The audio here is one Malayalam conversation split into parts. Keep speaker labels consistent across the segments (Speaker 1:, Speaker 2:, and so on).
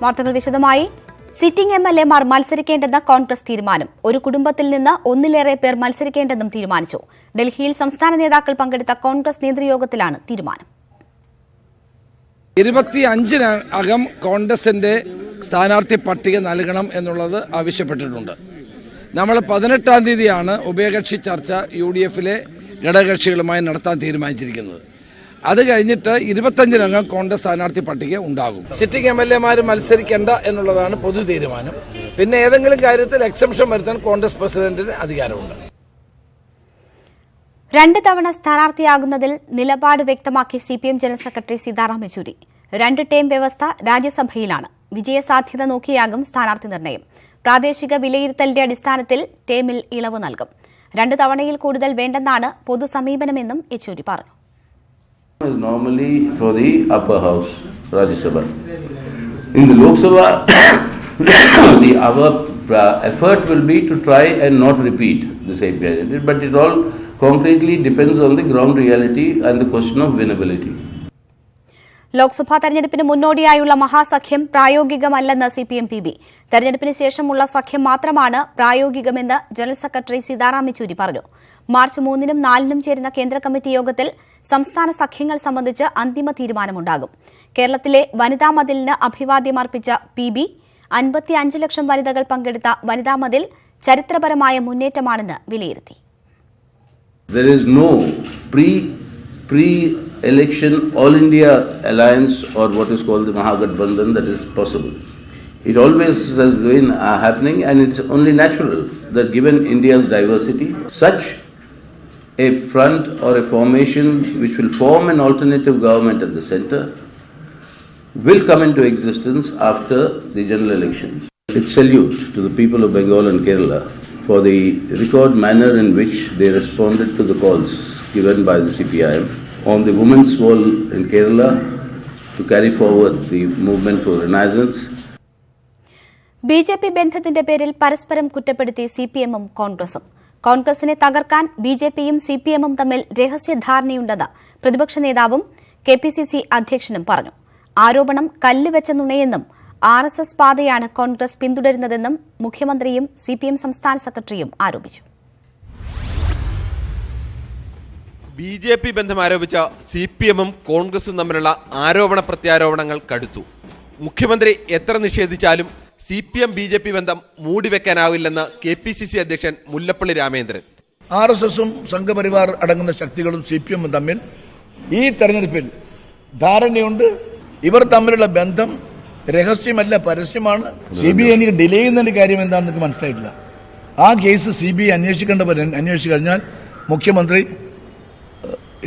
Speaker 1: വാർത്തകൾ വിശദമായി. സിറ്റിംഗ് MLA-മാർ മത്സരിക്കേണ്ടെന്ന കോൺഗ്രസ് തീരുമാനം. ഒരു കുടുംബത്തിൽ നിന്ന് ഒന്നിലേറെ പേർ മത്സരിക്കേണ്ടെന്നും തീരുമാനിച്ചു. ഡൽഹിയിൽ സംസ്ഥാന നേതാക്കൾ പങ്കെടുത്ത കോൺഗ്രസ് നേതൃയോഗത്തിലാണ് തീരുമാനം.
Speaker 2: 25-നകം കോൺഗ്രസിന്റെ സ്ഥാനാർത്ഥി പട്ടിക നൽകണം എന്നുള്ളത് ആവശ്യപ്പെട്ടിട്ടുണ്ട്. നമ്മൾ 18-ാം തീയതിയാണ് ഉഭയകക്ഷി ചർച്ച UDF-ലെ ഘടകകക്ഷികളുമായി നടത്താൻ തീരുമാനിച്ചിരിക്കുന്നത്. അത് കഴിഞ്ഞിട്ട് 25-നകം കോൺഗ്രസ് സ്ഥാനാർത്ഥി പട്ടിക ഉണ്ടാകും. സിറ്റിംഗ് MLA-മാർ മത്സരിക്കേണ്ട എന്നുള്ളതാണ് പൊതു തീരുമാനം. പിന്നെ ഏതെങ്കിലും കാര്യത്തിൽ എക്സംഷൻ വരുത്താൻ കോൺഗ്രസ് പ്രസിഡന്റിന് അധികാരമുണ്ട്.
Speaker 1: 2 തവണ സ്ഥാനാർത്ഥിയാകുന്നതിൽ നിലപാട് വ്യക്തമാക്കി CPM general secretary Sitaram Yechury. 2 term വ്യവസ്ഥ രാജ്യസഭയിലാണ്. വിജയസാധ്യത നോക്കിയാകും സ്ഥാനാർത്ഥി നിർണയം. പ്രാദേശിക വിലയിരുത്തലിന്റെ അടിസ്ഥാനത്തിൽ ടേമിൽ ഇളവ് നൽകും. 2 തവണയിൽ കൂടുതൽ വേണ്ടെന്നാണ് പൊതു സമീപനമെന്നും യെച്ചൂരി പറഞ്ഞു.
Speaker 3: Normally for the upper house, Rajya Sabha. In the Lok Sabha, our effort will be to try and not repeat the same candidate, but it all concretely depends on the ground reality and the question of winnability.
Speaker 1: Lok Sabha തെരഞ്ഞെടുപ്പിന് മുന്നോടിയായുള്ള മഹാസഖ്യം പ്രായോഗികമല്ലെന്ന് CPM PB. തെരഞ്ഞെടുപ്പിന് ശേഷമുള്ള സഖ്യം മാത്രമാണ് പ്രായോഗികമെന്ന് ജനറൽ സെക്രട്ടറി സീതാറാം യെച്ചൂരി പറഞ്ഞു. മാർച്ച് 3-നും 4-നും ചേരുന്ന കേന്ദ്ര കമ്മിറ്റി യോഗത്തിൽ സംസ്ഥാന സഖ്യങ്ങൾ സംബന്ധിച്ച് അന്തിമ തീരുമാനമുണ്ടാകും. കേരളത്തിലെ വനിതാ മതിലിന് അഭിവാദ്യമർപ്പിച്ച PB 55 ലക്ഷം വനിതകൾ പങ്കെടുത്ത വനിതാ മതിൽ ചരിത്രപരമായ മുന്നേറ്റമാണെന്ന് വിലയിരുത്തി.
Speaker 3: There is no pre-election All India Alliance or what is called the Mahagathbandhan that is possible. It always has been happening, and it's only natural that given India's diversity, such a front or a formation which will form an alternative government at the centre will come into existence after the general elections. It's salute to the people of Bengal and Kerala for the record manner in which they responded to the calls given by the CPIM on the women's wall in Kerala to carry forward the movement for renaissance.
Speaker 1: BJP ബന്ധത്തിന്റെ പേരിൽ പരസ്പരം കുറ്റപ്പെടുത്തി CPM-ഉം കോൺഗ്രസും. കോൺഗ്രസിനെ തകർക്കാൻ BJP-യും CPM-ഉം തമ്മിൽ രഹസ്യധാരണയുണ്ടെന്ന് പ്രതിപക്ഷ നേതാവും KPCC അധ്യക്ഷനും പറഞ്ഞു. ആരോപണം കല്ലുവെച്ച നുണയെന്നും RSS പാതയാണ് കോൺഗ്രസ് പിന്തുടരുന്നതെന്നും മുഖ്യമന്ത്രിയും CPM സംസ്ഥാന സെക്രട്ടറിയും ആരോപിച്ചു.
Speaker 4: BJP ബന്ധം ആരോപിച്ച CPM-ഉം കോൺഗ്രസും തമ്മിലുള്ള ആരോപണ പ്രത്യാരോപണങ്ങൾ കടുത്തു. മുഖ്യമന്ത്രി എത്ര നിഷേധിച്ചാലും CPM BJP ബന്ധം മൂടിവെക്കാനാവില്ലെന്ന് KPCC അധ്യക്ഷൻ മുല്ലപ്പള്ളി രാമേന്ദ്രൻ.
Speaker 5: RSS-ഉം സംഘപരിവാർ അടങ്ങുന്ന ശക്തികളും CPM-ഉം തമ്മിൽ ഈ തെരഞ്ഞെടുപ്പിൽ ധാരണയുണ്ട്. ഇവർ തമ്മിലുള്ള ബന്ധം രഹസ്യമല്ല, പരസ്യമാണ്. CBI എനിക്ക് ഡിലേ ചെയ്യുന്നതിന്റെ കാര്യം എന്താണെന്ന് മനസ്സിലായിട്ടില്ല. ആ കേസ് CBI അന്വേഷിച്ചു കഴിഞ്ഞാൽ മുഖ്യമന്ത്രി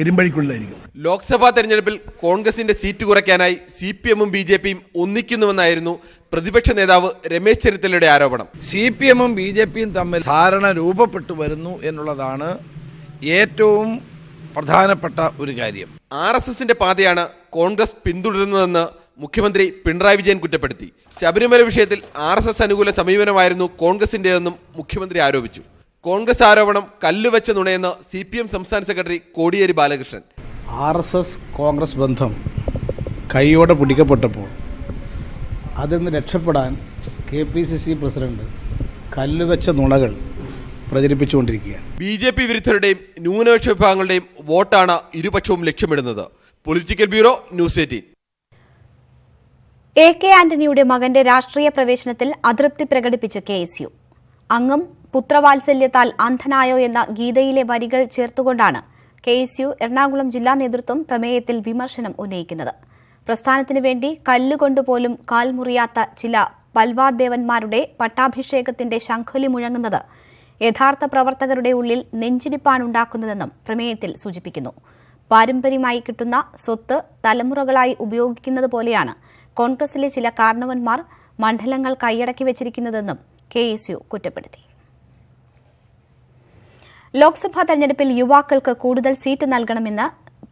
Speaker 5: ഇരുമ്പഴിക്കുള്ളിലായിരിക്കും.
Speaker 4: ലോക്സഭാ തെരഞ്ഞെടുപ്പിൽ കോൺഗ്രസിന്റെ സീറ്റ് കുറയ്ക്കാനായി CPM-ഉം BJP-യും ഒന്നിക്കുന്നുവെന്നായിരുന്നു പ്രതിപക്ഷ നേതാവ് രമേശ് ചെന്നിത്തലയുടെ ആരോപണം.
Speaker 2: CPM-ഉം BJP-യും തമ്മിൽ ധാരണ രൂപപ്പെട്ടു വരുന്നു എന്നുള്ളതാണ് ഏറ്റവും പ്രധാനപ്പെട്ട ഒരു കാര്യം.
Speaker 4: RSSന്റെ പാതയാണ് കോൺഗ്രസ് പിന്തുടരുന്നതെന്ന് മുഖ്യമന്ത്രി പിണറായി വിജയൻ കുറ്റപ്പെടുത്തി. ശബരിമല വിഷയത്തിൽ RSS അനുകൂല സമീപനമായിരുന്നു കോൺഗ്രസിന്റേതെന്നും മുഖ്യമന്ത്രി ആരോപിച്ചു. കോൺഗ്രസ് ആരോപണം കല്ലുവെച്ച നുണയെന്ന് CPM സംസ്ഥാന സെക്രട്ടറി കോടിയേരി ബാലകൃഷ്ണൻ.
Speaker 6: RSS കോൺഗ്രസ് ബന്ധം കൈയോടെ പിടിക്കപ്പെട്ടപ്പോൾ അതിൽ നിന്ന് രക്ഷപ്പെടാൻ KPCC പ്രസിഡന്റ് കല്ലുവെച്ച നുണകൾ പ്രചരിപ്പിച്ചുകൊണ്ടിരിക്കുകയാണ്.
Speaker 4: BJP വിരുദ്ധരുടെയും ന്യൂനപക്ഷ വിഭാഗങ്ങളുടെയും വോട്ടാണ് ഇരുപക്ഷവും ലക്ഷ്യമിടുന്നത്. Political bureau, news 18.
Speaker 1: AK ആന്റണിയുടെ മകന്റെ രാഷ്ട്രീയ പ്രവേശനത്തിൽ അതൃപ്തി പ്രകടിപ്പിച്ച് KSU. അങ്ങും പുത്രവാത്സല്യത്താൽ അന്ധനായോ എന്ന ഗീതയിലെ വരികൾ ചേർത്തുകൊണ്ടാണ് KSU എറണാകുളം ജില്ലാ നേതൃത്വം പ്രമേയത്തിൽ വിമർശനം ഉന്നയിക്കുന്നത്. പ്രസ്ഥാനത്തിനു വേണ്ടി കല്ലുകൊണ്ടുപോലും കാൽമുറിയാത്ത ചില പൽവാർ ദേവന്മാരുടെ പട്ടാഭിഷേകത്തിന്റെ ശംഖുലി മുഴങ്ങുന്നത് യഥാർത്ഥ പ്രവർത്തകരുടെ ഉള്ളിൽ നെഞ്ചിടിപ്പാണുണ്ടാക്കുന്നതെന്നും പ്രമേയത്തിൽ സൂചിപ്പിക്കുന്നു. പാരമ്പര്യമായി കിട്ടുന്ന സ്വത്ത് തലമുറകളായി ഉപയോഗിക്കുന്നത് പോലെയാണ് കോൺഗ്രസിലെ ചില കാരണവന്മാർ മണ്ഡലങ്ങൾ കൈയടക്കി വെച്ചിരിക്കുന്നതെന്നും KSU കുറ്റപ്പെടുത്തി. ലോക്സഭാ തെരഞ്ഞെടുപ്പിൽ യുവാക്കൾക്ക് കൂടുതൽ സീറ്റ് നൽകണമെന്ന്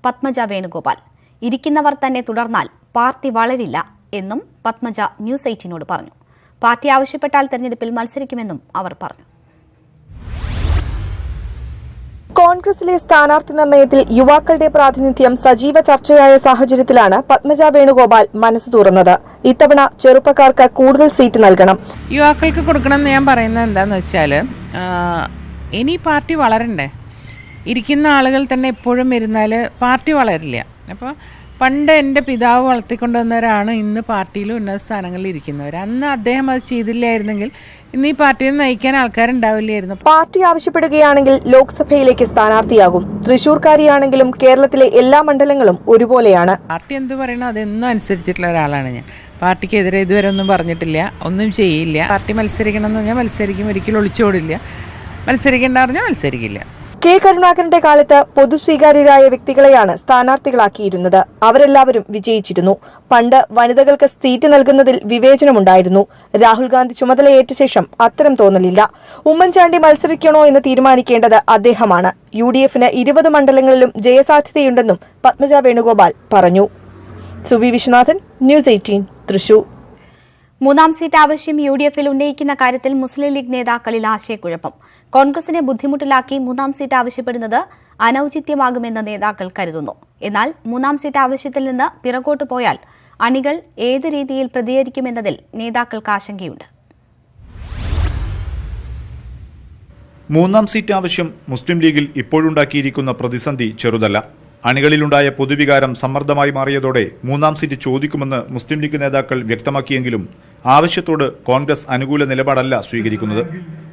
Speaker 1: പത്മജ വേണുഗോപാൽ. ഇരിക്കുന്നവർ തന്നെ തുടർന്നാൽ പാർട്ടി വളരില്ല എന്നും പത്മജ ന്യൂസ് 18നോട് പറഞ്ഞു. പാർട്ടി ആവശ്യപ്പെട്ടാൽ തെരഞ്ഞെടുപ്പിൽ മത്സരിക്കുമെന്നും അവർ പറഞ്ഞു.
Speaker 7: കോൺഗ്രസിലെ സ്ഥാനാർത്ഥി നിർണയത്തിൽ യുവാക്കളുടെ പ്രാതിനിധ്യം സജീവ ചർച്ചയായ സാഹചര്യത്തിലാണ് പത്മജ വേണുഗോപാൽ മനസ്സ് തുറന്നത്. ഇത്തവണ ചെറുപ്പക്കാർക്ക് കൂടുതൽ സീറ്റ് നൽകണം.
Speaker 8: യുവാക്കൾക്ക് കൊടുക്കണമെന്ന് ഞാൻ പറയുന്നത് എന്താണെന്ന് വെച്ചാൽ, ഇനി പാർട്ടി വളരണ്ടേ? ഇരിക്കുന്ന ആളുകൾ തന്നെ എപ്പോഴും ഇരുന്നാൽ പാർട്ടി വളരില്ല. അപ്പോൾ പണ്ട് എൻ്റെ പിതാവ് വളർത്തിക്കൊണ്ടുവന്നവരാണ് ഇന്ന് പാർട്ടിയിൽ ഉന്നത സ്ഥാനങ്ങളിൽ ഇരിക്കുന്നവർ. അന്ന് അദ്ദേഹം അത് ചെയ്തില്ലായിരുന്നെങ്കിൽ ഇന്ന് ഈ പാർട്ടിയെ നയിക്കാൻ ആൾക്കാരുണ്ടാവില്ലായിരുന്നു.
Speaker 7: പാർട്ടി ആവശ്യപ്പെടുകയാണെങ്കിൽ ലോക്സഭയിലേക്ക് സ്ഥാനാർത്ഥിയാകും. തൃശൂർക്കാരിയാണെങ്കിലും കേരളത്തിലെ എല്ലാ മണ്ഡലങ്ങളും ഒരുപോലെയാണ്.
Speaker 8: പാർട്ടി എന്ത് പറയണോ അതെന്നും അനുസരിച്ചിട്ടുള്ള ഒരാളാണ് ഞാൻ. പാർട്ടിക്കെതിരെ ഇതുവരെ ഒന്നും പറഞ്ഞിട്ടില്ല, ഒന്നും ചെയ്യില്ല. പാർട്ടി മത്സരിക്കണം എന്ന് പറഞ്ഞാൽ മത്സരിക്കും, ഒരിക്കലും ഒളിച്ചോടില്ല. മത്സരിക്കേണ്ട പറഞ്ഞാൽ മത്സരിക്കില്ല.
Speaker 7: കെ കരുണാകരന്റെ കാലത്ത് പൊതുസ്വീകാര്യരായ വ്യക്തികളെയാണ് സ്ഥാനാർത്ഥികളാക്കിയിരുന്നത്. അവരെല്ലാവരും വിജയിച്ചിരുന്നു. പണ്ട് വനിതകൾക്ക് സീറ്റ് നൽകുന്നതിൽ വിവേചനമുണ്ടായിരുന്നു. രാഹുൽ ഗാന്ധി ചുമതലയേറ്റ ശേഷം അത്തരം തോന്നലില്ല. ഉമ്മൻചാണ്ടി മത്സരിക്കണോ എന്ന് തീരുമാനിക്കേണ്ടത് അദ്ദേഹമാണ്. UDFന് 20 മണ്ഡലങ്ങളിലും ജയസാധ്യതയുണ്ടെന്നും പത്മജ വേണുഗോപാൽ പറഞ്ഞു. സുവി വിശ്വനാഥൻ, ന്യൂസ് 18, തൃശൂർ.
Speaker 1: മൂന്നാം സീറ്റ് ആവശ്യം UDFൽ ഉന്നയിക്കുന്ന കാര്യത്തിൽ മുസ്ലിം ലീഗ് നേതാക്കളിൽ ആശയക്കുഴപ്പം. കോൺഗ്രസിനെ ബുദ്ധിമുട്ടിലാക്കി മൂന്നാം സീറ്റ് ആവശ്യപ്പെടുന്നത് അനൌചിത്യമാകുമെന്ന് നേതാക്കൾ കരുതുന്നു. എന്നാൽ മൂന്നാം സീറ്റ് ആവശ്യത്തിൽ നിന്ന് പിറകോട്ട് പോയാൽ അണികൾ ഏത് രീതിയിൽ പ്രതികരിക്കുമെന്നതിൽ നേതാക്കൾക്ക് ആശങ്കയുണ്ട്.
Speaker 9: മൂന്നാം സീറ്റ് ആവശ്യം മുസ്ലിം ലീഗിൽ ഇപ്പോഴുണ്ടാക്കിയിരിക്കുന്ന പ്രതിസന്ധി ചെറുതല്ല. അണികളിലുണ്ടായ പൊതുവികാരം സമ്മർദ്ദമായി മാറിയതോടെ മൂന്നാം സീറ്റ് ചോദിക്കുമെന്ന് മുസ്ലിം ലീഗ് നേതാക്കൾ വ്യക്തമാക്കിയെങ്കിലും ആവശ്യത്തോട് കോൺഗ്രസ് അനുകൂല നിലപാടല്ല സ്വീകരിക്കുന്നത്.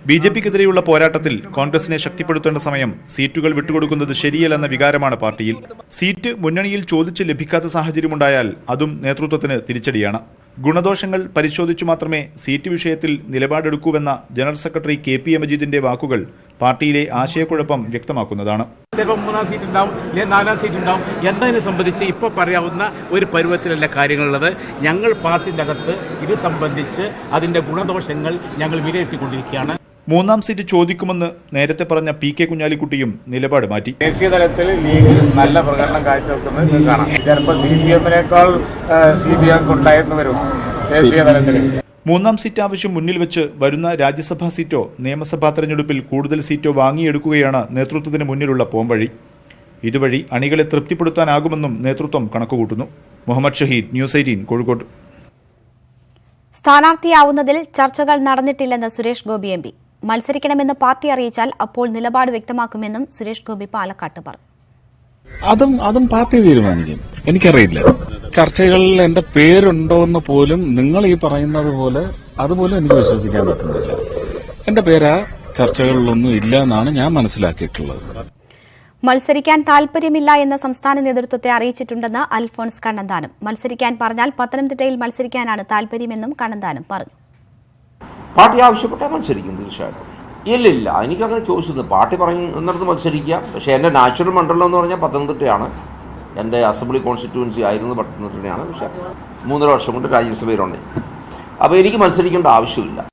Speaker 9: BJPക്കെതിരെയുള്ള പോരാട്ടത്തിൽ കോൺഗ്രസിനെ ശക്തിപ്പെടുത്തേണ്ട സമയം സീറ്റുകൾ വിട്ടുകൊടുക്കുന്നത് ശരിയല്ലെന്ന വികാരമാണ് പാർട്ടിയിൽ. സീറ്റ് മുന്നണിയിൽ ചോദിച്ച് ലഭിക്കാത്ത സാഹചര്യമുണ്ടായാൽ അതും നേതൃത്വത്തിന് തിരിച്ചടിയാണ്. ഗുണദോഷങ്ങൾ പരിശോധിച്ചു മാത്രമേ സീറ്റ് വിഷയത്തിൽ നിലപാടെടുക്കൂവെന്ന ജനറൽ സെക്രട്ടറി KP മജീദിന്റെ വാക്കുകൾ പാർട്ടിയിലെ ആശയക്കുഴപ്പം വ്യക്തമാക്കുന്നതാണ്.
Speaker 10: ചിലപ്പോൾ 3-ാം സീറ്റ് ഉണ്ടാവും, അല്ലെങ്കിൽ 4-ാം സീറ്റ് ഉണ്ടാവും എന്നതിനെ സംബന്ധിച്ച് ഇപ്പോൾ പറയാവുന്ന ഒരു പരുവത്തിലല്ല കാര്യങ്ങളുള്ളത്. ഞങ്ങൾ പാർട്ടിൻ്റെ അകത്ത് ഇത് സംബന്ധിച്ച് അതിൻ്റെ ഗുണദോഷങ്ങൾ ഞങ്ങൾ വിലയിരുത്തിക്കൊണ്ടിരിക്കുകയാണ്.
Speaker 9: മൂന്നാം സീറ്റ് ചോദിക്കുമെന്ന് നേരത്തെ പറഞ്ഞ PK കുഞ്ഞാലിക്കുട്ടിയും നിലപാട് മാറ്റി.
Speaker 11: ദേശീയ തലത്തിൽ ലീഗ് നല്ല പ്രകടനം കാഴ്ചവെക്കുന്നത് കാണാം. ചിലപ്പോൾ CPM-നേക്കാൾ CPM ഉണ്ടായിരുന്നു വരും ദേശീയ തലത്തിൽ.
Speaker 9: മൂന്നാം സീറ്റ് ആവശ്യം മുന്നിൽ വെച്ച് വരുന്ന രാജ്യസഭാ സീറ്റോ നിയമസഭാ തെരഞ്ഞെടുപ്പിൽ കൂടുതൽ സീറ്റോ വാങ്ങിയെടുക്കുകയാണ് നേതൃത്വത്തിന് മുന്നിലുള്ള പോംവഴി. ഇതുവഴി അണികളെ തൃപ്തിപ്പെടുത്താനാകുമെന്നും നേതൃത്വം കണക്കുകൂട്ടുന്നു. മുഹമ്മദ് ഷഹീദ്, ന്യൂസ് 18, കോഴിക്കോട്.
Speaker 1: സ്ഥാനാർത്ഥിയാവുന്നതിൽ ചർച്ചകൾ നടന്നിട്ടില്ലെന്ന് സുരേഷ് ഗോപി MP. മത്സരിക്കണമെന്ന് പാർട്ടി അറിയിച്ചാൽ അപ്പോൾ നിലപാട് വ്യക്തമാക്കുമെന്നും സുരേഷ് ഗോപി പാലക്കാട്ട് പറഞ്ഞു.
Speaker 12: അതും പാർട്ടി തീരുമാനിക്കും. എനിക്കറിയില്ല. ചർച്ചകളിൽ എന്റെ പേരുണ്ടോ എന്ന് പോലും നിങ്ങൾ ഈ പറയുന്നത് പോലെ അതുപോലും എനിക്ക് വിശ്വസിക്കാൻ പറ്റുന്നില്ല. എന്റെ പേര് ചർച്ചകളിലൊന്നും ഇല്ല എന്നാണ് ഞാൻ മനസ്സിലാക്കിയിട്ടുള്ളത്.
Speaker 1: മത്സരിക്കാൻ താൽപര്യമില്ല എന്ന സംസ്ഥാന നേതൃത്വത്തെ അറിയിച്ചിട്ടുണ്ടെന്ന് അൽഫോൺസ് കണ്ണന്താനം. മത്സരിക്കാൻ പറഞ്ഞാൽ പത്തനംതിട്ടയിൽ മത്സരിക്കാനാണ് താൽപര്യമെന്നും കണ്ണന്താനം പറഞ്ഞു.
Speaker 13: പാർട്ടി ആവശ്യപ്പെട്ടാൽ മത്സരിക്കും, തീർച്ചയായിട്ടും. ഇല്ലില്ല, എനിക്കങ്ങനെ ചോദിച്ചിരുന്നു. പാർട്ടി പറയുന്നിടത്ത് മത്സരിക്കാം. പക്ഷേ എൻ്റെ നാച്ചുറൽ മണ്ഡലം എന്ന് പറഞ്ഞാൽ പത്തനംതിട്ടയാണ്. എൻ്റെ അസംബ്ലി കോൺസ്റ്റിറ്റ്യുവൻസി ആയിരുന്നത് പത്തനംതിട്ടയാണ്. പക്ഷേ 3.5 വർഷം കൊണ്ട് രാജ്യസഭയിലുണ്ട്. അപ്പോൾ എനിക്ക് മത്സരിക്കേണ്ട ആവശ്യമില്ല.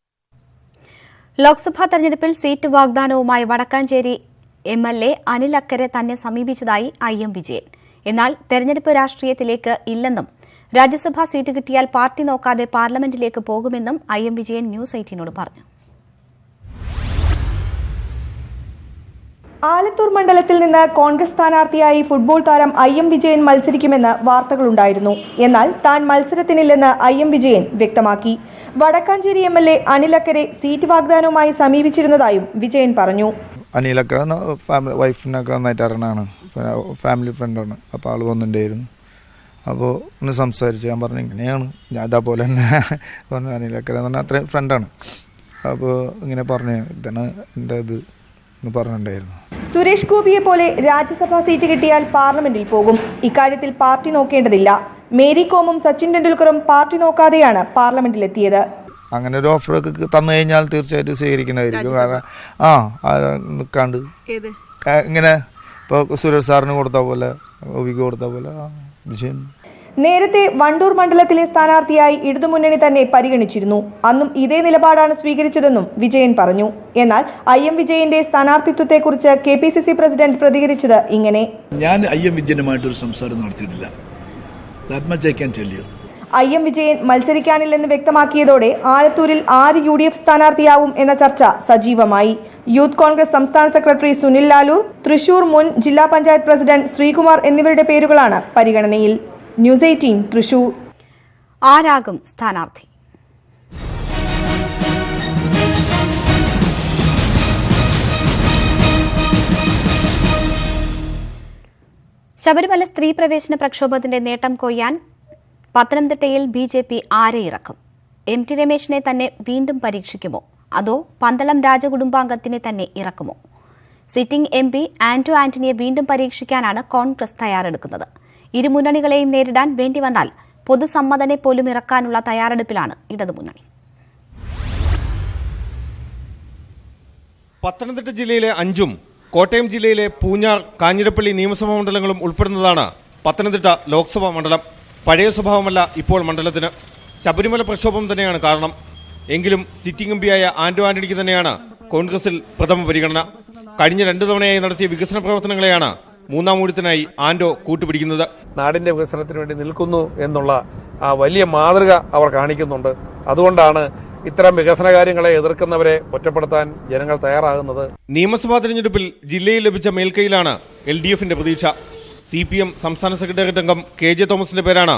Speaker 1: ലോക്സഭാ തെരഞ്ഞെടുപ്പിൽ സീറ്റ് വാഗ്ദാനവുമായി വടക്കാഞ്ചേരി MLA അനിൽ അക്കരെ തന്നെ സമീപിച്ചതായി IM വിജയൻ. എന്നാൽ തെരഞ്ഞെടുപ്പ് രാഷ്ട്രീയത്തിലേക്ക് ഇല്ലെന്നും രാജ്യസഭാ സീറ്റ് കിട്ടിയാൽ പാർട്ടി നോക്കാതെ പാർലമെന്റിലേക്ക് പോകുമെന്നും IM വിജയൻ ന്യൂസ് 18നോട് പറഞ്ഞു.
Speaker 7: ആലത്തൂർ മണ്ഡലത്തിൽ നിന്ന് കോൺഗ്രസ് സ്ഥാനാർത്ഥിയായി ഫുട്ബോൾ താരം IM വിജയൻ മത്സരിക്കുമെന്ന് വാർത്തകളുണ്ടായിരുന്നു. എന്നാൽ താൻ മത്സരത്തിനില്ലെന്ന് IM വിജയൻ വ്യക്തമാക്കി. വടക്കാഞ്ചേരി MLA അനിൽ അക്കരെ സീറ്റ് വാഗ്ദാനവുമായി സമീപിച്ചിരുന്നതായും വിജയൻ പറഞ്ഞു.
Speaker 14: അനിലക്കര വൈഫിനൊക്കെ നന്നായിട്ട് അറിയണതാണ്, ഫാമിലി ഫ്രണ്ടാണ്. അപ്പോൾ ആൾ വന്നിട്ടുണ്ടായിരുന്നു. അപ്പോൾ ഒന്ന് സംസാരിച്ച് ഞാൻ പറഞ്ഞു ഇങ്ങനെയാണ്, ഞാൻ ഇതേപോലെ തന്നെ പറഞ്ഞു. അനിലക്കര എന്ന് പറഞ്ഞാൽ അത്രയും ഫ്രണ്ടാണ്. അപ്പോൾ ഇങ്ങനെ പറഞ്ഞു ഇതാണ് എൻ്റെ ഇത് എന്ന് പറഞ്ഞിട്ടുണ്ടായിരുന്നു.
Speaker 7: സുരേഷ് ഗോപിയെ പോലെ രാജ്യസഭാ സീറ്റ് കിട്ടിയാൽ പാർലമെന്റിൽ പോകും. ഇക്കാര്യത്തിൽ പാർട്ടി നോക്കേണ്ടതില്ല. മേരി കോമും സച്ചിൻ ടെണ്ടുൽക്കറും പാർട്ടി നോക്കാതെയാണ് പാർലമെന്റിലെത്തിയത്.
Speaker 14: അങ്ങനെ ഒരു ഓഫറൊക്കെ തന്നു കഴിഞ്ഞാൽ തീർച്ചയായിട്ടും സ്വീകരിക്കുന്നതായിരിക്കും. കാരണം നിൽക്കാണ്ട് ഇങ്ങനെ ഇപ്പോൾ സുരേഷ് സാറിന് കൊടുത്ത പോലെ, ഒബിക്ക് കൊടുത്ത പോലെ വിജയൻ.
Speaker 7: നേരത്തെ വണ്ടൂർ മണ്ഡലത്തിലെ സ്ഥാനാർത്ഥിയായി ഇടതുമുന്നണി തന്നെ പരിഗണിച്ചിരുന്നു. അന്നും ഇതേ നിലപാടാണ് സ്വീകരിച്ചതെന്നും വിജയൻ പറഞ്ഞു. എന്നാൽ IM വിജയന്റെ സ്ഥാനാർത്ഥിത്വത്തെക്കുറിച്ച് KPCC പ്രസിഡന്റ് പ്രതികരിച്ചത് ഇങ്ങനെ.
Speaker 5: ഞാൻ IM വിജയനുമായിട്ടൊരു സംസാരം നടത്തിയിട്ടില്ല.
Speaker 7: IM വിജയൻ മത്സരിക്കാനില്ലെന്ന് വ്യക്തമാക്കിയതോടെ ആലത്തൂരിൽ ആര് UDF സ്ഥാനാർത്ഥിയാവും എന്ന ചർച്ച സജീവമായി. യൂത്ത് കോൺഗ്രസ് സംസ്ഥാന സെക്രട്ടറി സുനിൽ ലാലൂർ, തൃശൂർ മുൻ ജില്ലാ പഞ്ചായത്ത് പ്രസിഡന്റ് ശ്രീകുമാർ എന്നിവരുടെ പേരുകളാണ് പരിഗണനയിൽ. ന്യൂസ് 18 തൃശൂർ.
Speaker 1: ആരാകും സ്ഥാനാർത്ഥി? ശബരിമല സ്ത്രീ പ്രവേശന പ്രക്ഷോഭത്തിന്റെ നേട്ടം കൊയ്യാൻ പത്തനംതിട്ടയിൽ BJP ആരെ ഇറക്കും? MT രമേശിനെ തന്നെ വീണ്ടും പരീക്ഷിക്കുമോ? അതോ പന്തളം രാജകുടുംബാംഗത്തിനെ തന്നെ ഇറക്കുമോ? സിറ്റിംഗ് MP ആന്റോ ആന്റണിയെ വീണ്ടും പരീക്ഷിക്കാനാണ് കോൺഗ്രസ് തയ്യാറെടുക്കുന്നത്. ഇരുമുന്നണികളെയും നേരിടാൻ വേണ്ടിവന്നാൽ പൊതുസമ്മതനെ പോലും ഇറക്കാനുള്ള തയ്യാറെടുപ്പിലാണ് ഇടതുമുന്നണി.
Speaker 15: പത്തനംതിട്ട ജില്ലയിലെ 5ഉം കോട്ടയം ജില്ലയിലെ പൂഞ്ഞാർ, കാഞ്ഞിരപ്പള്ളി നിയമസഭാ മണ്ഡലങ്ങളും ഉൾപ്പെടുന്നതാണ് പത്തനംതിട്ട ലോക്സഭാ മണ്ഡലം. പഴയ സ്വഭാവമല്ല ഇപ്പോൾ മണ്ഡലത്തിന്. ശബരിമല പ്രക്ഷോഭം തന്നെയാണ് കാരണം. എങ്കിലും സിറ്റിംഗ് MP ആയ ആന്റോ ആന്റണിക്ക് തന്നെയാണ് കോൺഗ്രസിൽ പ്രഥമ പരിഗണന. കഴിഞ്ഞ 2 തവണയായി നടത്തിയ വികസന പ്രവർത്തനങ്ങളെയാണ് മൂന്നാം ഊഴത്തിനായി ആന്റോ കൂട്ടുപിടിക്കുന്നത്.
Speaker 11: നാടിന്റെ വികസനത്തിന് വേണ്ടി നിൽക്കുന്നു എന്നുള്ള ആ വലിയ മാതൃക അവർ കാണിക്കുന്നുണ്ട്. അതുകൊണ്ടാണ് ഇത്തരം വികസന കാര്യങ്ങളെ എതിർക്കുന്നവരെ ഒറ്റപ്പെടുത്താൻ ജനങ്ങൾ തയ്യാറാകുന്നത്.
Speaker 15: നിയമസഭാ തെരഞ്ഞെടുപ്പിൽ ജില്ലയിൽ ലഭിച്ച മേൽക്കൈയിലാണ് LDFന്റെ പ്രതീക്ഷ. CPM സംസ്ഥാന സെക്രട്ടേറിയറ്റ് അംഗം KJ തോമസിന്റെ പേരാണ്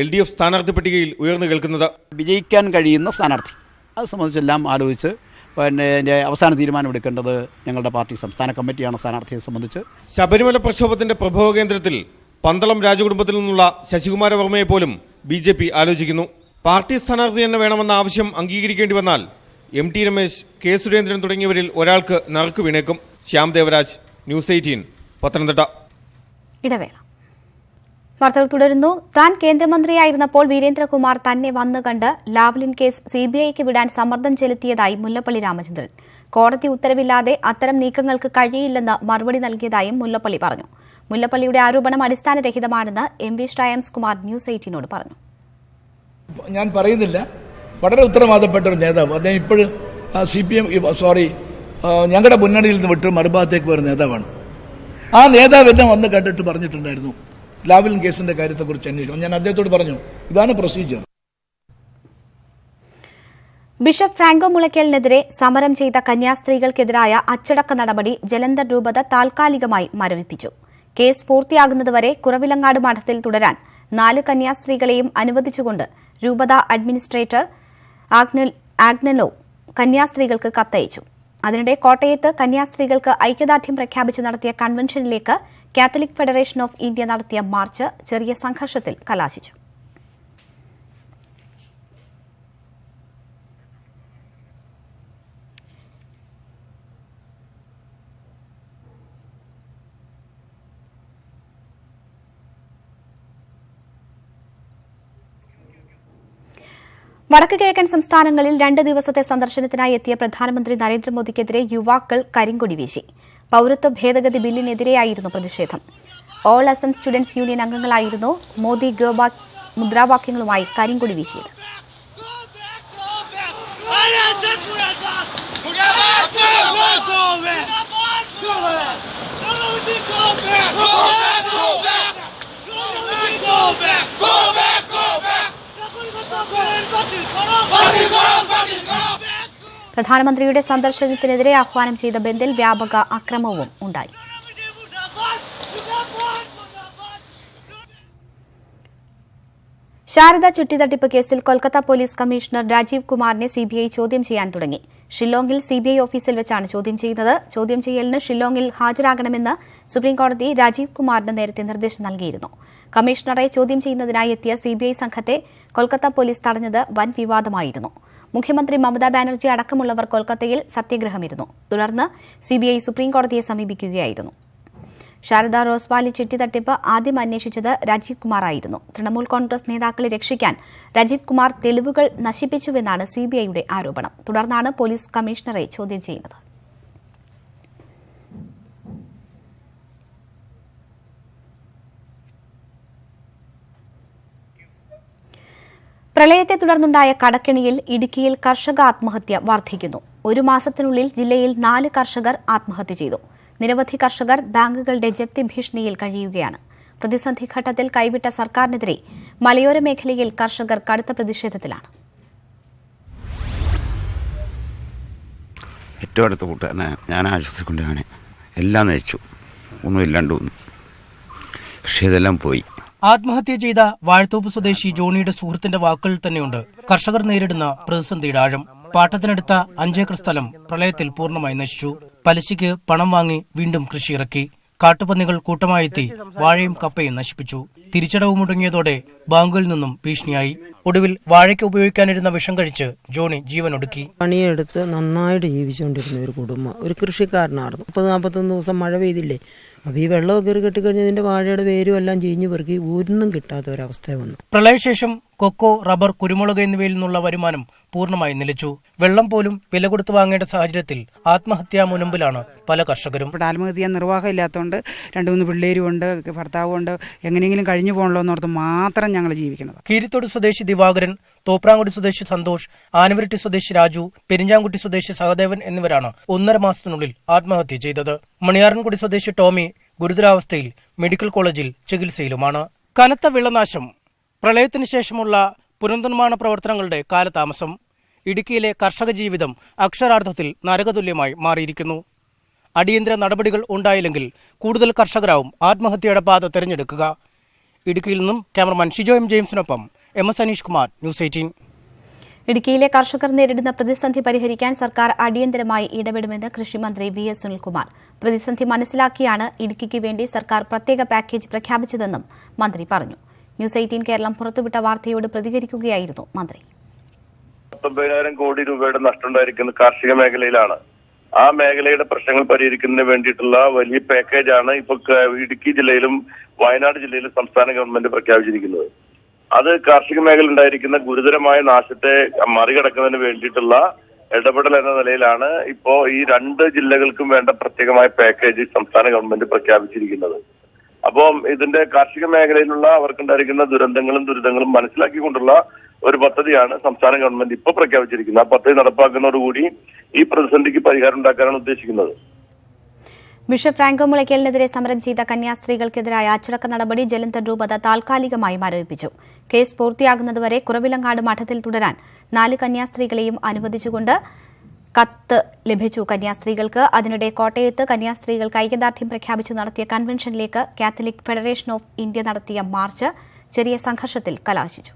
Speaker 15: LDF സ്ഥാനാർത്ഥി പട്ടികയിൽ ഉയർന്നു കേൾക്കുന്നത്.
Speaker 16: വിജയിക്കാൻ കഴിയുന്ന സ്ഥാനാർത്ഥി അത് സംബന്ധിച്ചെല്ലാം ആലോചിച്ച് അതിൻ്റെ അവസാന തീരുമാനമെടുക്കേണ്ടത് ഞങ്ങളുടെ പാർട്ടി സംസ്ഥാന കമ്മിറ്റിയാണ് സ്ഥാനാർത്ഥിയെ സംബന്ധിച്ച്.
Speaker 15: ശബരിമല പ്രക്ഷോഭത്തിന്റെ പ്രഭവ കേന്ദ്രത്തിൽ പന്തളം രാജകുടുംബത്തിൽ നിന്നുള്ള ശശികുമാര വർമ്മയെ പോലും BJP ആലോചിക്കുന്നു. പാർട്ടി സ്ഥാനാർത്ഥി തന്നെ വേണമെന്ന ആവശ്യം അംഗീകരിക്കേണ്ടി വന്നാൽ MT രമേശ്, K സുരേന്ദ്രൻ തുടങ്ങിയവരിൽ ഒരാൾക്ക് നറുക്ക് വീണേക്കും. ശ്യാം ദേവരാജ്, ന്യൂസ് 18 പത്തനംതിട്ട.
Speaker 1: ഇടവേള. വാർത്തകൾ തുടരുന്നു. താൻ കേന്ദ്രമന്ത്രിയായിരുന്നപ്പോൾ വീരേന്ദ്രകുമാർ തന്നെ വന്നു കണ്ട് ലാവ്ലിൻ കേസ് CBIക്ക് വിടാൻ സമ്മർദ്ദം ചെലുത്തിയതായി മുല്ലപ്പള്ളി രാമചന്ദ്രൻ. കോടതി ഉത്തരവില്ലാതെ അത്തരം നീക്കങ്ങൾക്ക് കഴിയില്ലെന്ന് മറുപടി നൽകിയതായും മുല്ലപ്പള്ളി പറഞ്ഞു. മുല്ലപ്പള്ളിയുടെ ആരോപണം അടിസ്ഥാനരഹിതമാണെന്ന് MV ശ്രേയാംസ് കുമാർ ന്യൂസ് 18നോട് പറഞ്ഞു.
Speaker 5: ഞാൻ പറയുന്നില്ല, വളരെ ഉത്തരവാദപ്പെട്ട ഒരു നേതാവ്. അദ്ദേഹം ഇപ്പോഴും CPM ഞങ്ങളുടെ മുന്നണിയിൽ നിന്ന് വിട്ട് മറുഭാഗത്തേക്ക് വരുന്ന നേതാവാണ്. ആ നേതാവ് എല്ലാം വന്ന് കണ്ടിട്ട് പറഞ്ഞിട്ടുണ്ടായിരുന്നു ലാവ്ലിൻ കേസിന്റെ കാര്യത്തെക്കുറിച്ച് അന്വേഷിക്കും. ഞാൻ അദ്ദേഹത്തോട് പറഞ്ഞു, ഇതാണ് പ്രൊസീജിയർ.
Speaker 1: ബിഷപ്പ് ഫ്രാങ്കോ മുളയ്ക്കലിനെതിരെ സമരം ചെയ്ത കന്യാസ്ത്രീകൾക്കെതിരായ അച്ചടക്ക നടപടി ജലന്ധർ രൂപത താൽക്കാലികമായി മരവിപ്പിച്ചു. കേസ് പൂർത്തിയാകുന്നതുവരെ കുറവിലങ്ങാട് മഠത്തിൽ തുടരാൻ 4 കന്യാസ്ത്രീകളെയും അനുവദിച്ചുകൊണ്ട് രൂപത അഡ്മിനിസ്ട്രേറ്റർ ആഗ്നലോ കന്യാസ്ത്രീകൾക്ക് കത്തയച്ചു. അതിനിടെ കോട്ടയത്ത് കന്യാസ്ത്രീകൾക്ക് ഐക്യദാർഢ്യം പ്രഖ്യാപിച്ച് നടത്തിയ കൺവെൻഷനിലേക്ക് കാത്തലിക് ഫെഡറേഷൻ ഓഫ് ഇന്ത്യ നടത്തിയ മാർച്ച് ചെറിയ സംഘർഷത്തിൽ കലാശിച്ചു. വടക്ക് കിഴക്കൻ സംസ്ഥാനങ്ങളിൽ 2 ദിവസത്തെ സന്ദർശനത്തിനായി എത്തിയ പ്രധാനമന്ത്രി നരേന്ദ്രമോദിക്കെതിരെ യുവാക്കൾ കരിങ്കൊടി വീശി. പൌരത്വ ഭേദഗതി ബില്ലിനെതിരെയായിരുന്നു പ്രതിഷേധം. ഓൾ അസം സ്റ്റുഡന്റ്സ് യൂണിയൻ അംഗങ്ങളായിരുന്നു മോദി ഗോ മുദ്രാവാക്യങ്ങളുമായി കരിങ്കൊടി വീശിയത്. പ്രധാനമന്ത്രിയുടെ സന്ദർശനത്തിനെതിരെ ആഹ്വാനം ചെയ്ത ബന്ദിൽ വ്യാപക അക്രമവും ഉണ്ടായി. ശാരദ ചിട്ടിതട്ടിപ്പ് കേസിൽ കൊൽക്കത്ത പോലീസ് കമ്മീഷണർ രാജീവ് കുമാറിനെ CBI ചോദ്യം ചെയ്യാൻ തുടങ്ങി. ഷില്ലോങ്ങിൽ CBI ഓഫീസിൽ വെച്ചാണ് ചോദ്യം ചെയ്യുന്നത്. ചോദ്യം ചെയ്യലിന് ഷില്ലോങ്ങിൽ ഹാജരാകണമെന്ന് സുപ്രീംകോടതി രാജീവ് കുമാറിന് നേരത്തെ നിർദ്ദേശം നൽകിയിരുന്നു. കമ്മീഷണറെ ചോദ്യം ചെയ്യുന്നതിനായി എത്തിയ CBI സംഘത്തെ കൊൽക്കത്ത പോലീസ് തടഞ്ഞത് വൻ വിവാദമായിരുന്നു. മുഖ്യമന്ത്രി മമതാ ബാനർജി അടക്കമുള്ളവർ കൊൽക്കത്തയിൽ സത്യഗ്രഹമിരുന്നു. തുടർന്ന് CBI സുപ്രീംകോടതിയെ സമീപിക്കുകയായിരുന്നു. ശാരദ റോസ്വാലി ചിട്ടി തട്ടിപ്പ് ആദ്യം അന്വേഷിച്ചത് രാജീവ് കുമാറായിരുന്നു. തൃണമൂൽ കോൺഗ്രസ് നേതാക്കളെ രക്ഷിക്കാൻ രാജീവ് കുമാർ തെളിവുകൾ നശിപ്പിച്ചുവെന്നാണ് CBIയുടെ ആരോപണം. തുടർന്നാണ് പോലീസ് കമ്മീഷണറെ ചോദ്യം ചെയ്യുന്നത്. പ്രളയത്തെ തുടർന്നുണ്ടായ കടക്കെണിയിൽ ഇടുക്കിയിൽ കർഷക ആത്മഹത്യ വർദ്ധിക്കുന്നു. 1 മാസത്തിനുള്ളിൽ ജില്ലയിൽ 4 കർഷകർ ആത്മഹത്യ ചെയ്തു. നിരവധി കർഷകർ ബാങ്കുകളുടെ ജപ്തി ഭീഷണിയിൽ കഴിയുകയാണ്. പ്രതിസന്ധി ഘട്ടത്തിൽ കൈവിട്ട സർക്കാരിനെതിരെ മലയോര മേഖലയിൽ കർഷകർ കടുത്ത പ്രതിഷേധത്തിലാണ്.
Speaker 17: ഏറ്റവും അടുത്ത കൂട്ടുകാരനെ ഞാൻ ആശുപത്രി കൊണ്ടാണ് എല്ലാം നയിച്ചു, ഒന്നുമില്ലാണ്ട് കൃഷി ഇതെല്ലാം പോയി.
Speaker 18: ആത്മഹത്യ ചെയ്ത വാഴത്തോപ്പ് സ്വദേശി ജോണിയുടെ സുഹൃത്തിന്റെ വാക്കുകളിൽ തന്നെയുണ്ട് കർഷകർ നേരിടുന്ന പ്രതിസന്ധിയുടെ ആഴം. പാട്ടത്തിനെടുത്ത 5 ഏക്കർ സ്ഥലം പ്രളയത്തിൽ പൂർണ്ണമായി നശിച്ചു. പലിശയ്ക്ക് പണം വാങ്ങി വീണ്ടും കൃഷി ഇറക്കി. കാട്ടുപന്നികൾ കൂട്ടമായെത്തി വാഴയും കപ്പയും നശിപ്പിച്ചു. തിരിച്ചടവ് മുടങ്ങിയതോടെ ബാങ്കുകളിൽ നിന്നും ഭീഷണിയായി. ഒടുവിൽ വാഴയ്ക്ക് ഉപയോഗിക്കാനിരുന്ന വിഷം കഴിച്ച് ജോണി ജീവനൊടുക്കി.
Speaker 19: പണിയെടുത്ത് നന്നായിട്ട് ജീവിച്ചുകൊണ്ടിരുന്ന ഒരു കുടുംബം, ഒരു കൃഷിക്കാരനായിരുന്നു. 40-41 ദിവസം മഴ പെയ്തില്ലേ, അപ്പോൾ ഈ വെള്ളമൊക്കെ കയറി കെട്ടിക്കഴിഞ്ഞതിന്റെ വാഴയുടെ വേരും എല്ലാം ചീഞ്ഞു പെറുക്കി ഒന്നും കിട്ടാത്ത ഒരവസ്ഥ വന്നു.
Speaker 18: പ്രളയശേഷം കൊക്കോ, റബ്ബർ, കുരുമുളക് എന്നിവയിൽ നിന്നുള്ള വരുമാനം പൂർണ്ണമായി നിലച്ചു. വെള്ളം പോലും വില കൊടുത്തു വാങ്ങേണ്ട സാഹചര്യത്തിൽ ആത്മഹത്യാ മുനമ്പിലാണ് പല കർഷകരും.
Speaker 20: ആത്മഹത്യ ചെയ്യാൻ നിർവാഹം ഇല്ലാത്തതുകൊണ്ട് 2-3 പിള്ളേരുമുണ്ട്, ഭർത്താവുണ്ട്, എങ്ങനെയെങ്കിലും കഴിഞ്ഞു പോകണല്ലോ എന്നോർത്ത് മാത്രം ഞങ്ങൾ ജീവിക്കുന്നത്.
Speaker 18: കീരിത്തോട് സ്വദേശി ദിവാകരൻ, തോപ്രാങ്കുടി സ്വദേശി സന്തോഷ്, ആനവരട്ടി സ്വദേശി രാജു, പെരിഞ്ചാംകുട്ടി സ്വദേശി സഹദേവൻ എന്നിവരാണ് 1.5 മാസത്തിനുള്ളിൽ ആത്മഹത്യ ചെയ്തത്. മണിയാറൻകുടി സ്വദേശി ടോമി ഗുരുതരാവസ്ഥയിൽ മെഡിക്കൽ കോളേജിൽ ചികിത്സയിലുമാണ്. കനത്ത വിളനാശം, പ്രളയത്തിന് ശേഷമുള്ള പുനർനിർമ്മാണ പ്രവർത്തനങ്ങളുടെ കാലതാമസം, ഇടുക്കിയിലെ കർഷക ജീവിതം അക്ഷരാർത്ഥത്തിൽ നരകതുല്യമായി മാറിയിരിക്കുന്നു. അടിയന്തര നടപടികൾ ഉണ്ടായില്ലെങ്കിൽ കൂടുതൽ കർഷകരാവും ആത്മഹത്യയുടെ പാത തെരഞ്ഞെടുക്കുക. ഇടുക്കിയിൽ നിന്നും ക്യാമറമാൻ ഷിജോ എം ജെയിംസിനൊപ്പം MS അനീഷ് കുമാർ, ന്യൂസ് 18.
Speaker 1: ഇടുക്കിയിലെ കർഷകർ നേരിടുന്ന പ്രതിസന്ധി പരിഹരിക്കാൻ സർക്കാർ അടിയന്തരമായി ഇടപെടുമെന്ന് കൃഷിമന്ത്രി VS സുനിൽകുമാർ. പ്രതിസന്ധി മനസ്സിലാക്കിയാണ് ഇടുക്കിക്ക് വേണ്ടി സർക്കാർ പ്രത്യേക പാക്കേജ് പ്രഖ്യാപിച്ചതെന്നും മന്ത്രി പറഞ്ഞു. ന്യൂസ് 18 കേരളം പുറത്തുവിട്ട വാർത്തയോട് പ്രതികരിക്കുകയായിരുന്നു മന്ത്രി.
Speaker 21: 19,000 കോടി രൂപയുടെ നഷ്ടമുണ്ടായിരിക്കുന്ന കാർഷിക മേഖലയിലാണ്. ആ മേഖലയുടെ പ്രശ്നങ്ങൾ പരിഹരിക്കുന്നതിന് വേണ്ടിയിട്ടുള്ള വലിയ പാക്കേജാണ് ഇപ്പോൾ ഇടുക്കി ജില്ലയിലും വയനാട് ജില്ലയിലും സംസ്ഥാന ഗവൺമെന്റ് പ്രഖ്യാപിച്ചിരിക്കുന്നത്. അത് കാർഷിക മേഖല ഉണ്ടായിരിക്കുന്ന ഗുരുതരമായ നാശത്തെ മറികടക്കുന്നതിന് വേണ്ടിയിട്ടുള്ള ഇടപെടൽ എന്ന നിലയിലാണ് ഇപ്പോ ഈ 2 ജില്ലകൾക്കും വേണ്ട പ്രത്യേകമായ പാക്കേജ് സംസ്ഥാന ഗവൺമെന്റ് പ്രഖ്യാപിച്ചിരിക്കുന്നത്. അപ്പം ഇതിന്റെ കാർഷിക മേഖലയിലുള്ള അവർക്കുണ്ടായിരിക്കുന്ന ദുരിതങ്ങളും മനസ്സിലാക്കിക്കൊണ്ടുള്ള ഒരു പദ്ധതിയാണ് സംസ്ഥാന ഗവൺമെന്റ് ഇപ്പോൾ പ്രഖ്യാപിച്ചിരിക്കുന്നത്. ആ പദ്ധതി നടപ്പാക്കുന്നതോടുകൂടി ഈ പ്രതിസന്ധിക്ക് പരിഹാരം ഉണ്ടാക്കാനാണ് ഉദ്ദേശിക്കുന്നത്.
Speaker 1: ബിഷപ്പ് ഫ്രാങ്കോ മുളയ്ക്കലിനെതിരെ സമരം ചെയ്ത കന്യാസ്ത്രീകൾക്കെതിരായ അച്ചടക്ക നടപടി ജലന്ധർ രൂപത താൽക്കാലികമായി മരവിപ്പിച്ചു. കേസ് പൂർത്തിയാകുന്നതുവരെ കുറവിലങ്ങാട് മഠത്തിൽ തുടരാൻ 4 കന്യാസ്ത്രീകളെയും അനുവദിച്ചുകൊണ്ട് കത്ത് ലഭിച്ചു കന്യാസ്ത്രീകൾക്ക്. അതിനിടെ കോട്ടയത്ത് കന്യാസ്ത്രീകൾക്ക് ഐക്യദാർഢ്യം പ്രഖ്യാപിച്ചു നടത്തിയ കൺവെൻഷനിലേക്ക് കാത്തലിക് ഫെഡറേഷൻ ഓഫ് ഇന്ത്യ നടത്തിയ മാർച്ച് ചെറിയ സംഘർഷത്തിൽ കലാശിച്ചു.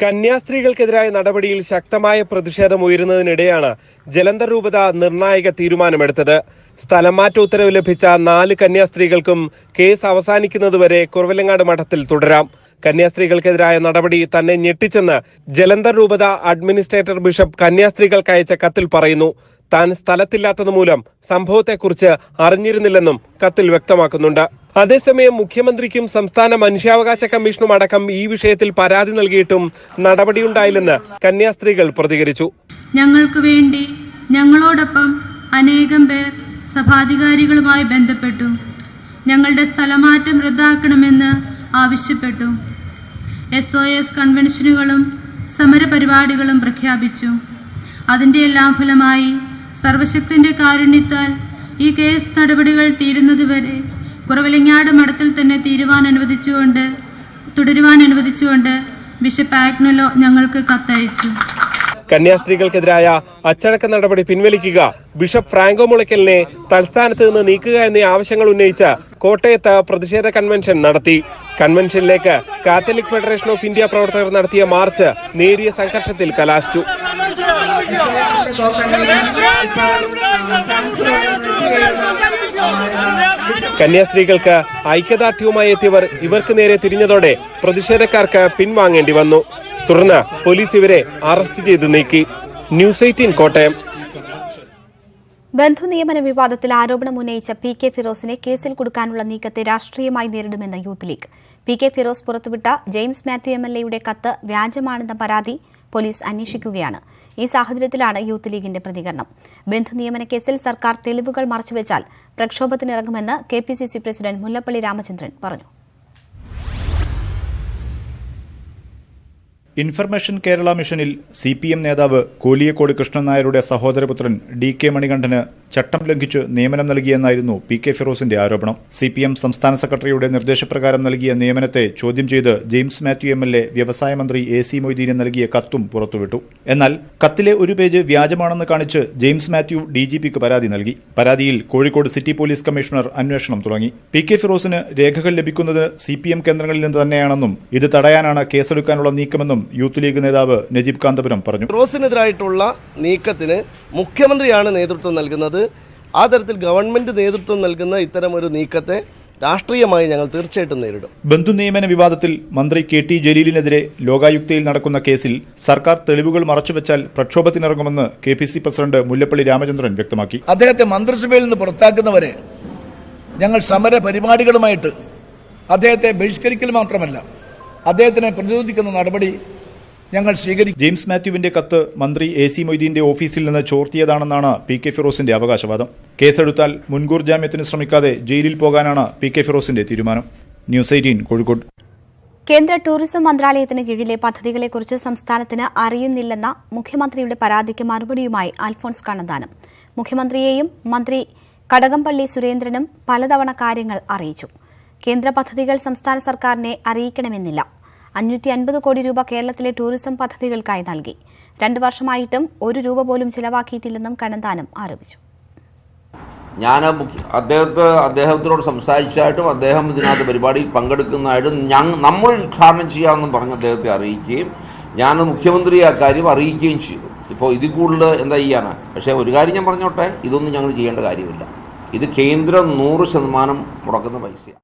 Speaker 22: കന്യാസ്ത്രീകൾക്കെതിരായ നടപടിയിൽ ശക്തമായ പ്രതിഷേധം ഉയരുന്നതിനിടെയാണ് ജലന്ധർ രൂപത നിർണായക തീരുമാനമെടുത്തത്. സ്ഥലം മാറ്റ ഉത്തരവ് ലഭിച്ച 4 കന്യാസ്ത്രീകൾക്കും കേസ് അവസാനിക്കുന്നതുവരെ കുറവിലങ്ങാട് മഠത്തിൽ തുടരാം. കന്യാസ്ത്രീകൾക്കെതിരായ നടപടി തന്നെ ഞെട്ടിച്ചെന്ന് ജലന്ധർ രൂപത അഡ്മിനിസ്ട്രേറ്റർ ബിഷപ്പ് കന്യാസ്ത്രീകൾക്ക് അയച്ച കത്തിൽ പറയുന്നു. താൻ സ്ഥലത്തില്ലാത്തതുമൂലം സംഭവത്തെക്കുറിച്ച് അറിഞ്ഞിരുന്നില്ലെന്നും കത്തിൽ വ്യക്തമാക്കുന്നുണ്ട്. അതേസമയം മുഖ്യമന്ത്രിക്കും സംസ്ഥാന മനുഷ്യാവകാശ കമ്മീഷനും അടക്കം ഈ വിഷയത്തിൽ പരാതി നൽകിയിട്ടും നടപടിയുണ്ടായില്ലെന്ന് കന്യാസ്ത്രീകൾ പ്രതികരിച്ചു.
Speaker 23: ഞങ്ങൾക്ക് വേണ്ടി ഞങ്ങളോടൊപ്പം അനേകം പേർ സഭാധികാരികളുമായി ബന്ധപ്പെട്ടു. ഞങ്ങളുടെ സ്ഥലമാറ്റം റദ്ദാക്കണമെന്ന് ആവശ്യപ്പെട്ടു. SOS കൺവെൻഷനുകളും സമരപരിപാടികളും പ്രഖ്യാപിച്ചു. അതിന്റെ എല്ലാം ഫലമായി സർവശക്തന്റെ കാരുണ്യത്താൽ ഈ കേസ് നടപടികൾ തീരുന്നതുവരെ കുറവിലങ്ങാട് മഠത്തിൽ തന്നെ തുടരുവാൻ അനുവദിച്ചുകൊണ്ട് ബിഷപ്പ് ആഗ്നലോ ഞങ്ങൾക്ക് കത്തയച്ചു.
Speaker 22: കന്യാസ്ത്രീകൾക്കെതിരായ അച്ചടക്ക നടപടി പിൻവലിക്കുക, ബിഷപ്പ് ഫ്രാങ്കോ മുളയ്ക്കലിനെ തൽസ്ഥാനത്ത് നിന്ന് നീക്കുക എന്നീ ആവശ്യങ്ങൾ ഉന്നയിച്ച് കോട്ടയത്ത് പ്രതിഷേധ കൺവെൻഷൻ നടത്തി. കൺവെൻഷനിലേക്ക് കാത്തലിക് ഫെഡറേഷൻ ഓഫ് ഇന്ത്യ പ്രവർത്തകർ നടത്തിയ മാർച്ച് നേരിയ സംഘർഷത്തിൽ കലാശിച്ചു. കന്യാസ്ത്രീകൾക്ക് ഐക്യദാർഢ്യവുമായി എത്തിയവർ ഇവർക്ക് നേരെ തിരിഞ്ഞതോടെ പ്രതിഷേധക്കാർക്ക് പിൻവാങ്ങേണ്ടി വന്നു. തുടർന്ന് പോലീസ് ഇവരെ അറസ്റ്റ് ചെയ്ത് നീക്കി. ന്യൂസ് 18 കോട്ടയം.
Speaker 1: ബന്ധുനിയമന വിവാദത്തിൽ ആരോപണം ഉന്നയിച്ച PK ഫിറോസിനെ കേസിൽ കുടുക്കാനുള്ള നീക്കത്തെ രാഷ്ട്രീയമായി നേരിടുമെന്ന് യൂത്ത് ലീഗ്. PK ഫിറോസ് പുറത്തുവിട്ട ജെയിംസ് മാത്യു MLA കത്ത് വ്യാജമാണെന്ന പരാതി പോലീസ് അന്വേഷിക്കുകയാണ്. ഈ സാഹചര്യത്തിലാണ് യൂത്ത് ലീഗിന്റെ പ്രതികരണം. ബന്ധുനിയമന കേസിൽ സർക്കാർ തെളിവുകൾ മറച്ചുവെച്ചാൽ പ്രക്ഷോഭത്തിനിറങ്ങുമെന്ന് KPCC പ്രസിഡന്റ് മുല്ലപ്പള്ളി രാമചന്ദ്രൻ പറഞ്ഞു.
Speaker 9: ഇൻഫർമേഷൻ കേരള മിഷനിൽ CPM നേതാവ് കോലിയക്കോട് കൃഷ്ണൻ നായരുടെ സഹോദരപുത്രൻ DK മണികണ്ഠന് ചട്ടം ലംഘിച്ച് നിയമനം നൽകിയെന്നായിരുന്നു PK ഫിറോസിന്റെ ആരോപണം. CPM സംസ്ഥാന സെക്രട്ടറിയുടെ നിർദ്ദേശപ്രകാരം നൽകിയ നിയമനത്തെ ചോദ്യം ചെയ്ത് ജെയിംസ് മാത്യു MLA വ്യവസായ മന്ത്രി AC മൊയ്തീന് നൽകിയ കത്തും പുറത്തുവിട്ടു. എന്നാൽ കത്തിലെ ഒരു പേജ് വ്യാജമാണെന്ന് കാണിച്ച് ജെയിംസ് മാത്യു DGPക്ക് പരാതി നൽകി. പരാതിയിൽ കോഴിക്കോട് സിറ്റി പോലീസ് കമ്മീഷണർ അന്വേഷണം തുടങ്ങി. PK ഫിറോസിന് രേഖകൾ ലഭിക്കുന്നത് CPM കേന്ദ്രങ്ങളിൽ നിന്ന് തന്നെയാണെന്നും ഇത് തടയാനാണ് കേസെടുക്കാനുള്ള നീക്കമെന്നും യൂത്ത് ലീഗ് നേതാവ് നജീബ് കാന്തപുരം പറഞ്ഞു.
Speaker 2: ഫിറോസിനെതിരായിട്ടുള്ള നീക്കത്തിന് മുഖ്യമന്ത്രിയാണ് നേതൃത്വം നൽകുന്നത്. ആ തരത്തിൽ ഗവൺമെന്റ് നേതൃത്വം നൽകുന്ന ഇത്തരം ഒരു നീക്കത്തെ രാഷ്ട്രീയമായി ഞങ്ങൾ തീർച്ചയായിട്ടും നേരിടും.
Speaker 9: ബന്ധു നിയമന വിവാദത്തിൽ മന്ത്രി KT ജലീലിനെതിരെ ലോകായുക്തയിൽ നടക്കുന്ന കേസിൽ സർക്കാർ തെളിവുകൾ മറച്ചുവെച്ചാൽ പ്രക്ഷോഭത്തിനിറങ്ങുമെന്ന് KPC പ്രസിഡന്റ് മുല്ലപ്പള്ളി രാമചന്ദ്രൻ വ്യക്തമാക്കി.
Speaker 5: അദ്ദേഹത്തെ മന്ത്രിസഭയിൽ നിന്ന് പുറത്താക്കുന്നവരെ ഞങ്ങൾ സമര പരിപാടികളുമായിട്ട് അദ്ദേഹത്തെ ബഹിഷ്കരിക്കൽ മാത്രമല്ല, അദ്ദേഹത്തിനെ പ്രതിരോധിക്കുന്ന നടപടി ഞങ്ങൾ സ്വീകരിക്കും.
Speaker 9: ജെയിംസ് മാത്യുവിന്റെ കത്ത് മന്ത്രി AC മൊയ്തീന്റെ ഓഫീസിൽ നിന്ന് ചോർത്തിയതാണെന്നാണ് PK ഫിറോസിന്റെ അവകാശവാദം. കേസെടുത്താൽ മുൻകൂർ ജാമ്യത്തിന് ശ്രമിക്കാതെ ജയിലിൽ പോകാനാണ് PK ഫിറോസിന്റെ തീരുമാനം. ന്യൂസ് 18 കോഴിക്കോട്.
Speaker 1: കേന്ദ്ര ടൂറിസം മന്ത്രാലയത്തിന് കീഴിലെ പദ്ധതികളെക്കുറിച്ച് സംസ്ഥാനത്തിന് അറിയുന്നില്ലെന്ന മുഖ്യമന്ത്രിയുടെ പരാതിക്ക് മറുപടിയുമായി അൽഫോൺസ് കണ്ണന്താനം. മുഖ്യമന്ത്രിയെയും മന്ത്രി കടകംപള്ളി സുരേന്ദ്രനും പലതവണ കാര്യങ്ങൾ അറിയിച്ചു. കേന്ദ്ര പദ്ധതികൾ സംസ്ഥാന സർക്കാരിനെ അറിയിക്കണമെന്നില്ല. 550 കോടി രൂപ കേരളത്തിലെ ടൂറിസം പദ്ധതികൾക്കായി നൽകി. 2 വർഷമായിട്ടും 1 രൂപ പോലും ചിലവാക്കിയിട്ടില്ലെന്നും കണ്ണന്താനം ആരോപിച്ചു.
Speaker 13: ഞാൻ അദ്ദേഹത്തിനോട് സംസാരിച്ചായിട്ടും അദ്ദേഹം ഇതിനകത്ത് പരിപാടിയിൽ പങ്കെടുക്കുന്നതായിട്ടും നമ്മൾ ഉദ്ഘാടനം ചെയ്യാമെന്നും പറഞ്ഞ് അദ്ദേഹത്തെ അറിയിക്കുകയും ഞാൻ മുഖ്യമന്ത്രിയെ അക്കാര്യം അറിയിക്കുകയും ചെയ്തു. ഇപ്പോൾ ഇതിൽ കൂടുതൽ എന്താ ചെയ്യാനാണ്? പക്ഷേ ഒരു കാര്യം ഞാൻ പറഞ്ഞോട്ടെ, ഇതൊന്നും ഞങ്ങൾ ചെയ്യേണ്ട കാര്യമില്ല. ഇത് കേന്ദ്രം 100% മുടക്കുന്ന പൈസയാണ്.